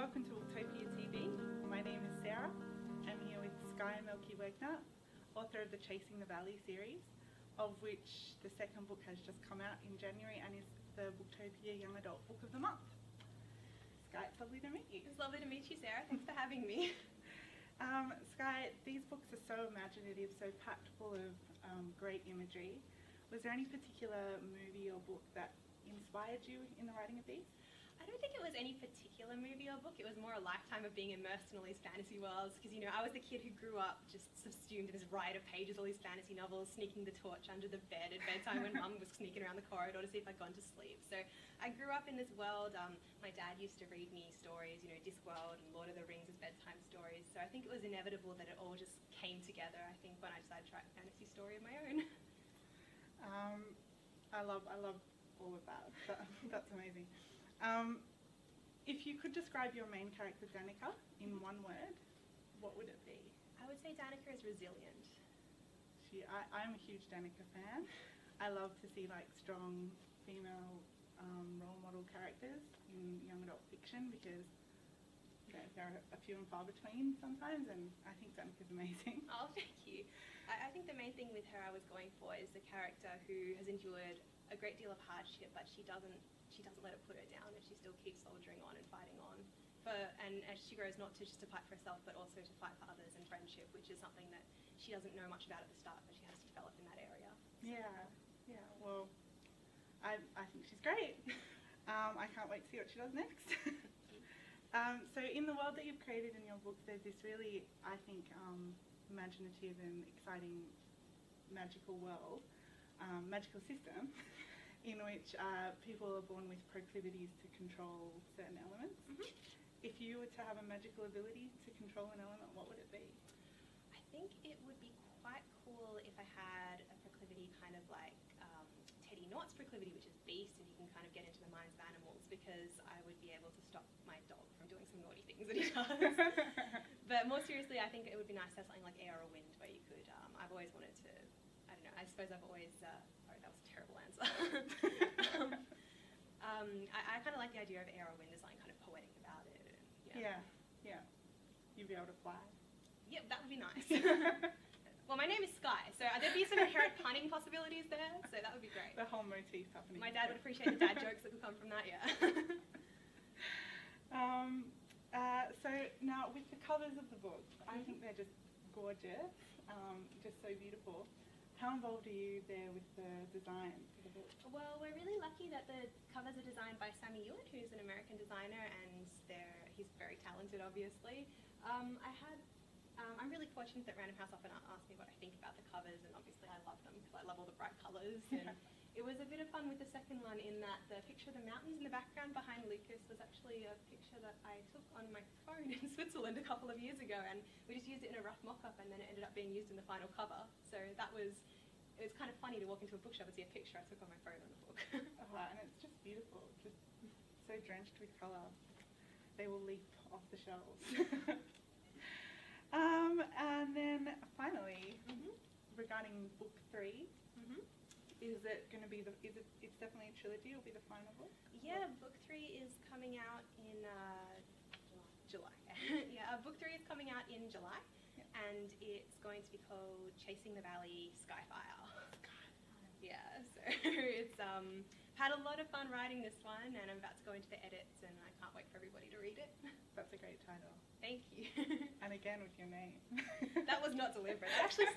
Welcome to Booktopia TV. My name is Sarah. I'm here with Skye Melki-Wegner, author of the Chasing the Valley series, of which the second book has just come out in January and is the Booktopia Young Adult Book of the Month. Skye, it's lovely to meet you. It's lovely to meet you, Sarah. Thanks for having me. Skye, these books are so imaginative, so packed full of great imagery. Was there any particular movie or book that inspired you in the writing of these? I don't think it was any particular movie or book. It was more a lifetime of being immersed in all these fantasy worlds, because, you know, I was the kid who grew up just subsumed in this riot of pages, all these fantasy novels, sneaking the torch under the bed at bedtime when Mum was sneaking around the corridor to see if I'd gone to sleep. So I grew up in this world. My dad used to read me stories, you know, Discworld and Lord of the Rings as bedtime stories. So I think it was inevitable that it all just came together, I think, when I decided to write a fantasy story of my own. I love all of that. That's amazing. If you could describe your main character, Danica, in one word, what would it be? I would say Danica is resilient. I'm a huge Danica fan. I love to see like strong female role model characters in young adult fiction because they're a few and far between sometimes, and I think Danica's amazing. Oh, thank you. I think the main thing with her I was going for is the character who has endured a great deal of hardship, but she doesn't let it put her down, and she still keeps soldiering on and fighting on. And as she grows, not just to fight for herself, but also to fight for others and friendship, which is something that she doesn't know much about at the start, but she has to develop in that area. So. Yeah. Well, I think she's great. I can't wait to see what she does next. So in the world that you've created in your book, there's this really, I think, imaginative and exciting magical world, magical system, in which people are born with proclivities to control certain elements. Mm-hmm. If you were to have a magical ability to control an element, what would it be? I think it would be quite cool if I had a proclivity kind of like Teddy Nort's proclivity, which is beast, and you can kind of get into the minds of animals, because I would be able to stop my dog from doing some naughty things that he does. But more seriously, I think it would be nice to have something like air or wind, where you could, I've always wanted to, I don't know, I suppose I've always, sorry, that was a terrible answer. I kind of like the idea of air or wind. There's something kind of poetic about it. And, yeah. You'd be able to fly. Yeah, that would be nice. Well, my name is Skye, so there'd be some inherent punning possibilities there, so that would be great. The whole motif happening. My dad would appreciate the dad jokes that could come from that, yeah. So now, with the covers of the book, I think they're just gorgeous, just so beautiful. How involved are you there with the design for the book? Well, we're really lucky that the covers are designed by Sammy Hewitt, who's an American designer, and he's very talented, obviously. I'm really fortunate that Random House often asks me what I think about the covers, and obviously I love them because I love all the bright colours. And it was a bit of fun with the second one in that the picture of the mountains in the background behind Lucas was actually a picture that I took on my phone in Switzerland a couple of years ago, and we just used it in a rough mock-up, and then it ended up being used in the final cover. So it was kind of funny to walk into a bookshop and see a picture I took on my phone on the book. And it's just beautiful, just so drenched with colour. They will leap off the shelves. And then finally, regarding book 3, is it going to be it's definitely a trilogy, will be the final book? Yeah, book 3 is coming out in July. Yeah, book 3 is coming out in July, and it's going to be called Chasing the Valley, Skyfire. Yeah, so it's had a lot of fun writing this one, and I'm about to go into the edits, and I can't wait for everybody to read it. That's a great title. Thank you. And again with your name. That was not deliberate.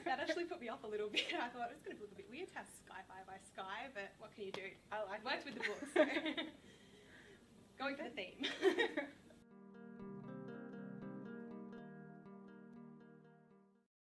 That actually put me off a little bit. I thought it was going to look a bit weird to have Skyfire by Skye, but what can you do? I like it. Worked with the books. So. Going for the theme.